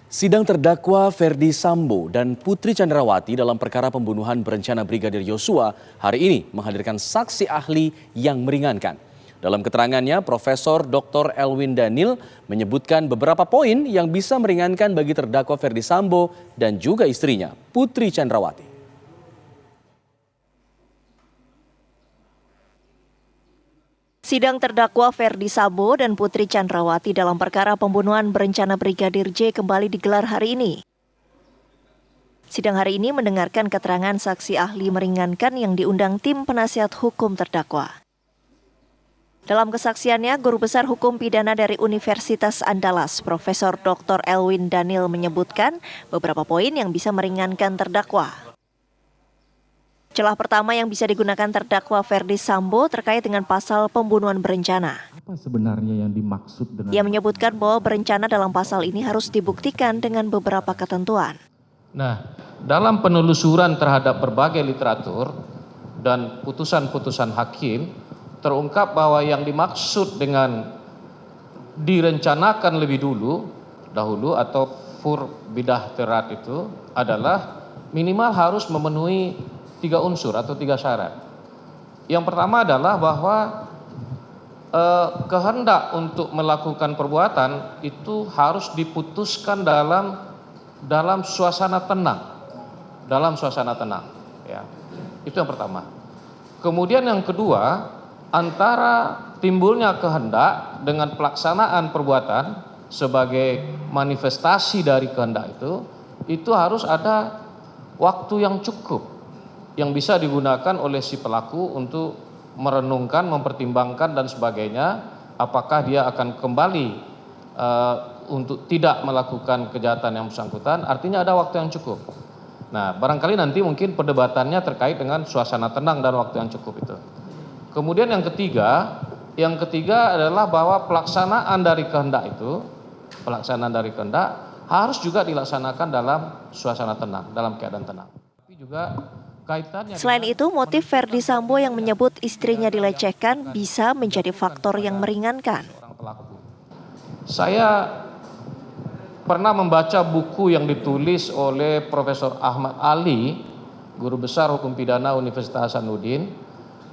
Sidang terdakwa Ferdi Sambo dan Putri Chandrawati dalam perkara pembunuhan berencana Brigadir Yosua hari ini menghadirkan saksi ahli yang meringankan. Dalam keterangannya, Profesor Dr. Elwin Daniel menyebutkan beberapa poin yang bisa meringankan bagi terdakwa Ferdi Sambo dan juga istrinya, Putri Chandrawati. Sidang terdakwa Ferdi Sambo dan Putri Chandrawati dalam perkara pembunuhan berencana Brigadir J kembali digelar hari ini. Sidang hari ini mendengarkan keterangan saksi ahli meringankan yang diundang tim penasihat hukum terdakwa. Dalam kesaksiannya, Guru Besar Hukum Pidana dari Universitas Andalas, Profesor Dr. Elwin Daniel menyebutkan beberapa poin yang bisa meringankan terdakwa. Celah pertama yang bisa digunakan terdakwa Ferdi Sambo terkait dengan pasal pembunuhan berencana. Apa sebenarnya yang dimaksud dengan... Ia menyebutkan bahwa berencana dalam pasal ini harus dibuktikan dengan beberapa ketentuan. Nah, dalam penelusuran terhadap berbagai literatur dan putusan-putusan hakim, terungkap bahwa yang dimaksud dengan direncanakan lebih dahulu atau fur bidah terat itu adalah minimal harus memenuhi 3 unsur atau 3 syarat. Yang pertama adalah bahwa kehendak untuk melakukan perbuatan itu harus diputuskan dalam suasana tenang, ya. Itu yang pertama. Kemudian yang kedua, antara timbulnya kehendak dengan pelaksanaan perbuatan sebagai manifestasi dari kehendak itu harus ada waktu yang cukup yang bisa digunakan oleh si pelaku untuk merenungkan, mempertimbangkan dan sebagainya, apakah dia akan kembali untuk tidak melakukan kejahatan yang bersangkutan, artinya ada waktu yang cukup. Nah, barangkali nanti mungkin perdebatannya terkait dengan suasana tenang dan waktu yang cukup itu. Kemudian yang ketiga adalah bahwa pelaksanaan dari kehendak harus juga dilaksanakan dalam suasana tenang, dalam keadaan tenang. Tapi juga selain itu, motif Ferdi Sambo yang menyebut istrinya dilecehkan bisa menjadi faktor yang meringankan. Saya pernah membaca buku yang ditulis oleh Profesor Ahmad Ali, Guru Besar Hukum Pidana Universitas Hasanuddin.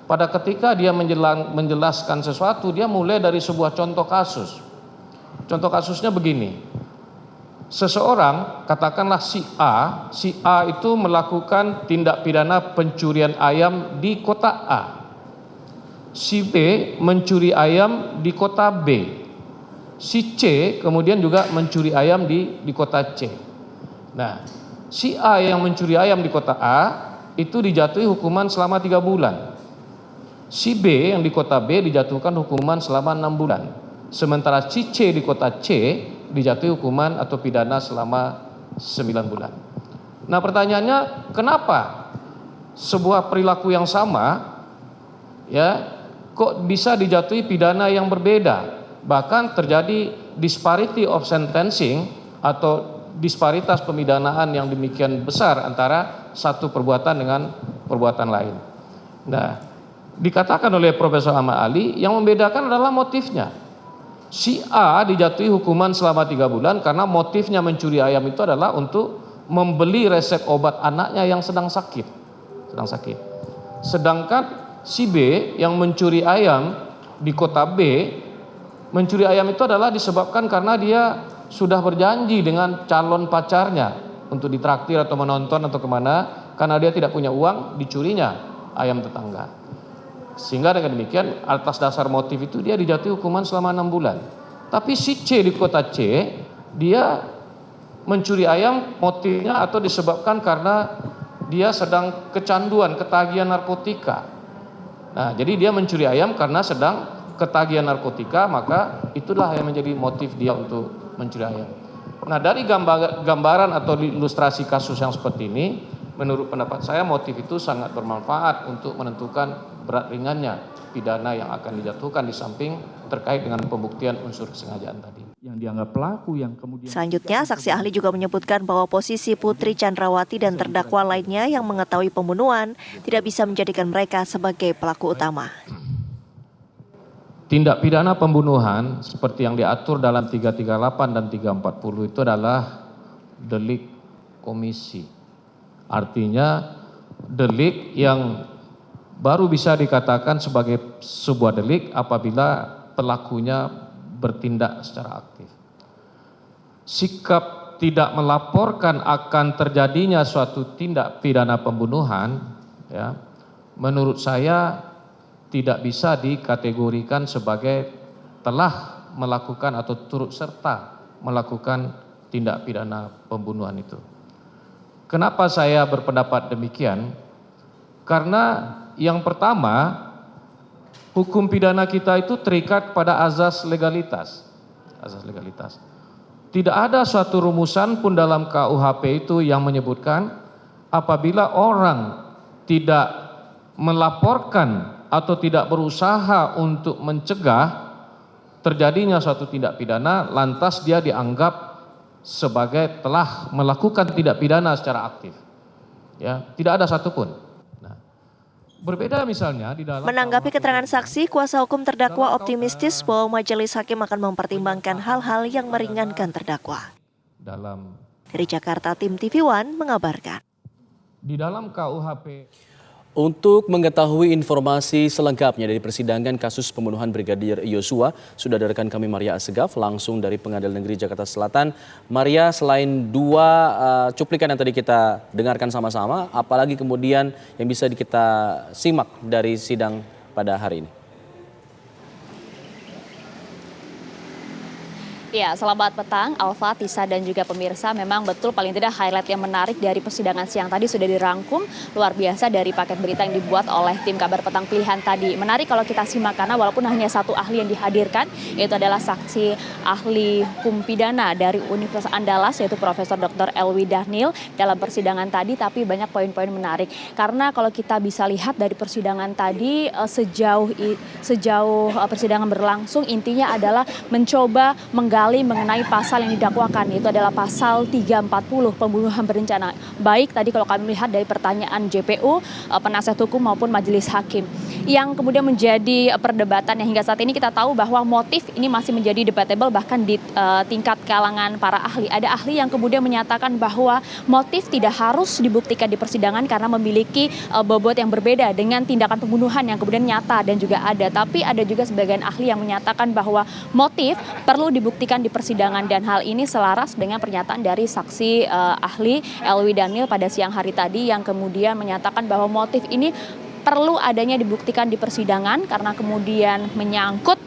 Pada ketika dia menjelaskan sesuatu, dia mulai dari sebuah contoh kasus. Contoh kasusnya begini. Seseorang, katakanlah si A itu melakukan tindak pidana pencurian ayam di kota A. Si B mencuri ayam di kota B. Si C kemudian juga mencuri ayam di kota C. Nah, si A yang mencuri ayam di kota A itu dijatuhi hukuman selama 3 bulan. Si B yang di kota B dijatuhkan hukuman selama 6 bulan. Sementara si C di kota C dijatuhi hukuman atau pidana selama 9 bulan. Nah, pertanyaannya, kenapa sebuah perilaku yang sama ya kok bisa dijatuhi pidana yang berbeda? Bahkan terjadi disparity of sentencing atau disparitas pemidanaan yang demikian besar antara satu perbuatan dengan perbuatan lain. Nah, dikatakan oleh Profesor Ahmad Ali yang membedakan adalah motifnya. Si A dijatuhi hukuman selama 3 bulan karena motifnya mencuri ayam itu adalah untuk membeli resep obat anaknya yang sedang sakit. Sedangkan si B yang mencuri ayam di kota B, mencuri ayam itu adalah disebabkan karena dia sudah berjanji dengan calon pacarnya untuk ditraktir atau menonton atau kemana, karena dia tidak punya uang, dicurinya ayam tetangga. Sehingga dengan demikian atas dasar motif itu dia dijatuhi hukuman selama 6 bulan. Tapi si C di kota C, dia mencuri ayam motifnya atau disebabkan karena dia sedang kecanduan, ketagihan narkotika. Nah, jadi dia mencuri ayam karena sedang ketagihan narkotika, maka itulah yang menjadi motif dia untuk mencuri ayam. Nah, dari gambaran atau ilustrasi kasus yang seperti ini, menurut pendapat saya motif itu sangat bermanfaat untuk menentukan berat ringannya pidana yang akan dijatuhkan di samping terkait dengan pembuktian unsur kesengajaan tadi. Yang dianggap pelaku yang kemudian... Selanjutnya, saksi ahli juga menyebutkan bahwa posisi Putri Chandrawati dan terdakwa lainnya yang mengetahui pembunuhan tidak bisa menjadikan mereka sebagai pelaku utama. Tindak pidana pembunuhan seperti yang diatur dalam 338 dan 340 itu adalah delik komisi. Artinya delik yang baru bisa dikatakan sebagai sebuah delik apabila pelakunya bertindak secara aktif. Sikap tidak melaporkan akan terjadinya suatu tindak pidana pembunuhan, ya, menurut saya tidak bisa dikategorikan sebagai telah melakukan atau turut serta melakukan tindak pidana pembunuhan itu. Kenapa saya berpendapat demikian? Karena yang pertama, hukum pidana kita itu terikat pada azas legalitas. Azas legalitas. Tidak ada suatu rumusan pun dalam KUHP itu yang menyebutkan apabila orang tidak melaporkan atau tidak berusaha untuk mencegah terjadinya suatu tindak pidana, lantas dia dianggap sebagai telah melakukan tindak pidana secara aktif. Ya, tidak ada satupun. Nah, berbeda misalnya di dalam Menanggapi keterangan saksi, kuasa hukum terdakwa optimistis bahwa majelis hakim akan mempertimbangkan hal-hal yang meringankan terdakwa. Dari Jakarta, tim TV One mengabarkan. Di dalam KUHP. Untuk mengetahui informasi selengkapnya dari persidangan kasus pembunuhan Brigadir Yosua, sudah ada rekan kami Maria Assegaf langsung dari Pengadilan Negeri Jakarta Selatan. Maria, selain dua cuplikan yang tadi kita dengarkan sama-sama, apalagi kemudian yang bisa kita simak dari sidang pada hari ini? Ya, selamat petang Alfa, Tisa dan juga pemirsa. Memang betul paling tidak highlight yang menarik dari persidangan siang tadi sudah dirangkum luar biasa dari paket berita yang dibuat oleh tim Kabar Petang Pilihan tadi. Menarik kalau kita simak karena walaupun hanya satu ahli yang dihadirkan, yaitu adalah saksi ahli hukum pidana dari Universitas Andalas, yaitu Profesor Dr. Elwi Dhanil dalam persidangan tadi, tapi banyak poin-poin menarik. Karena kalau kita bisa lihat dari persidangan tadi sejauh persidangan berlangsung, intinya adalah mencoba mengenai pasal yang didakwakan, yaitu adalah pasal 340 pembunuhan berencana. Baik tadi kalau kami melihat dari pertanyaan JPU, penasihat hukum maupun majelis hakim. Yang kemudian menjadi perdebatan yang hingga saat ini kita tahu bahwa motif ini masih menjadi debatable bahkan di tingkat kalangan para ahli. Ada ahli yang kemudian menyatakan bahwa motif tidak harus dibuktikan di persidangan karena memiliki bobot yang berbeda dengan tindakan pembunuhan yang kemudian nyata dan juga ada. Tapi ada juga sebagian ahli yang menyatakan bahwa motif perlu dibuktikan di persidangan dan hal ini selaras dengan pernyataan dari saksi ahli Elwi Dhanil pada siang hari tadi yang kemudian menyatakan bahwa motif ini perlu adanya dibuktikan di persidangan karena kemudian menyangkut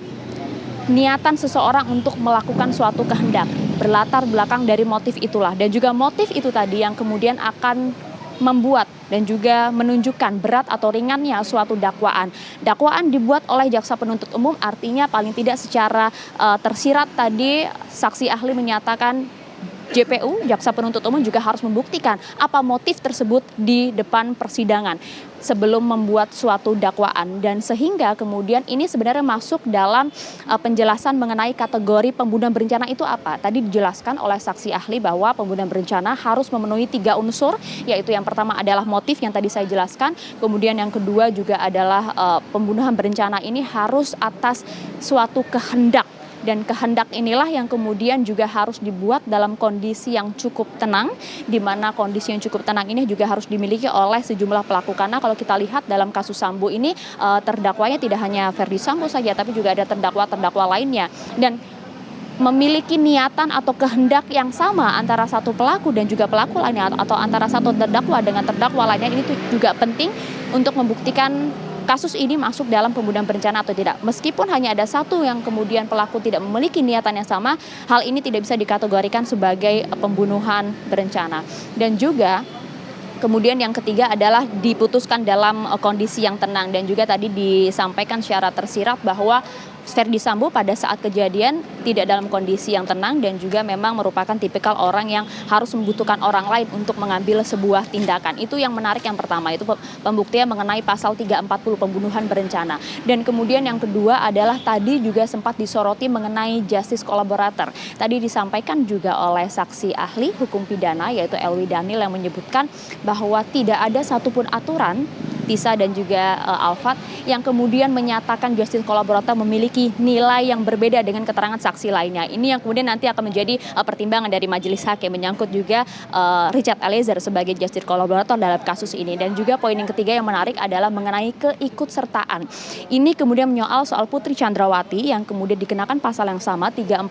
niatan seseorang untuk melakukan suatu kehendak. Berlatar belakang dari motif itulah dan juga motif itu tadi yang kemudian akan membuat dan juga menunjukkan berat atau ringannya suatu dakwaan. Dakwaan dibuat oleh jaksa penuntut umum artinya paling tidak secara tersirat tadi saksi ahli menyatakan JPU, jaksa penuntut umum juga harus membuktikan apa motif tersebut di depan persidangan sebelum membuat suatu dakwaan dan sehingga kemudian ini sebenarnya masuk dalam penjelasan mengenai kategori pembunuhan berencana itu apa. Tadi dijelaskan oleh saksi ahli bahwa pembunuhan berencana harus memenuhi 3 unsur, yaitu yang pertama adalah motif yang tadi saya jelaskan, kemudian yang kedua juga adalah pembunuhan berencana ini harus atas suatu kehendak. Dan kehendak inilah yang kemudian juga harus dibuat dalam kondisi yang cukup tenang, di mana kondisi yang cukup tenang ini juga harus dimiliki oleh sejumlah pelaku. Karena kalau kita lihat dalam kasus Sambo ini terdakwanya tidak hanya Ferdi Sambo saja, tapi juga ada terdakwa-terdakwa lainnya. Dan memiliki niatan atau kehendak yang sama antara satu pelaku dan juga pelaku lainnya atau antara satu terdakwa dengan terdakwa lainnya ini juga penting untuk membuktikan kasus ini masuk dalam pembunuhan berencana atau tidak. Meskipun hanya ada satu yang kemudian pelaku tidak memiliki niatan yang sama, hal ini tidak bisa dikategorikan sebagai pembunuhan berencana. Dan juga kemudian yang ketiga adalah diputuskan dalam kondisi yang tenang dan juga tadi disampaikan secara tersirat bahwa Ferdi Sambo pada saat kejadian tidak dalam kondisi yang tenang dan juga memang merupakan tipikal orang yang harus membutuhkan orang lain untuk mengambil sebuah tindakan. Itu yang menarik yang pertama, itu pembuktian mengenai pasal 340 pembunuhan berencana. Dan kemudian yang kedua adalah tadi juga sempat disoroti mengenai justice collaborator. Tadi disampaikan juga oleh saksi ahli hukum pidana yaitu Elwi Dhanil yang menyebutkan bahwa tidak ada satupun aturan Tisa dan juga Alfat, yang kemudian menyatakan justice collaborator memiliki nilai yang berbeda dengan keterangan saksi lainnya. Ini yang kemudian nanti akan menjadi pertimbangan dari majelis hakim, menyangkut juga Richard Eliezer sebagai justice collaborator dalam kasus ini. Dan juga poin yang ketiga yang menarik adalah mengenai keikutsertaan. Ini kemudian menyoal soal Putri Chandrawati yang kemudian dikenakan pasal yang sama 340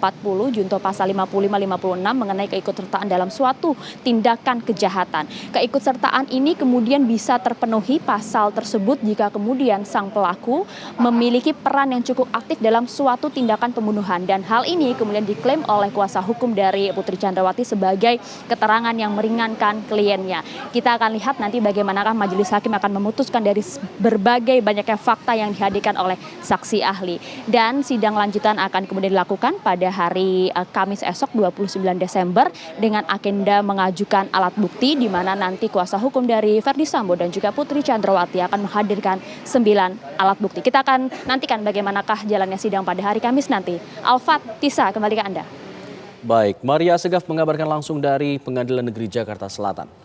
junto pasal 55-56 mengenai keikutsertaan dalam suatu tindakan kejahatan. Keikutsertaan ini kemudian bisa terpenuhi pasal tersebut jika kemudian sang pelaku memiliki peran yang cukup aktif dalam suatu tindakan pembunuhan, dan hal ini kemudian diklaim oleh kuasa hukum dari Putri Chandrawati sebagai keterangan yang meringankan kliennya. Kita akan lihat nanti bagaimanakah majelis hakim akan memutuskan dari berbagai banyaknya fakta yang dihadirkan oleh saksi ahli. Dan sidang lanjutan akan kemudian dilakukan pada hari Kamis esok 29 Desember dengan agenda mengajukan alat bukti, di mana nanti kuasa hukum dari Ferdy Sambo dan juga Putri Chandrawati akan menghadirkan 9 alat bukti. Kita akan nantikan bagaimanakah jalannya sidang pada hari Kamis nanti. Alfat, Tisa, kembali ke Anda. Baik, Maria Segaf mengabarkan langsung dari Pengadilan Negeri Jakarta Selatan.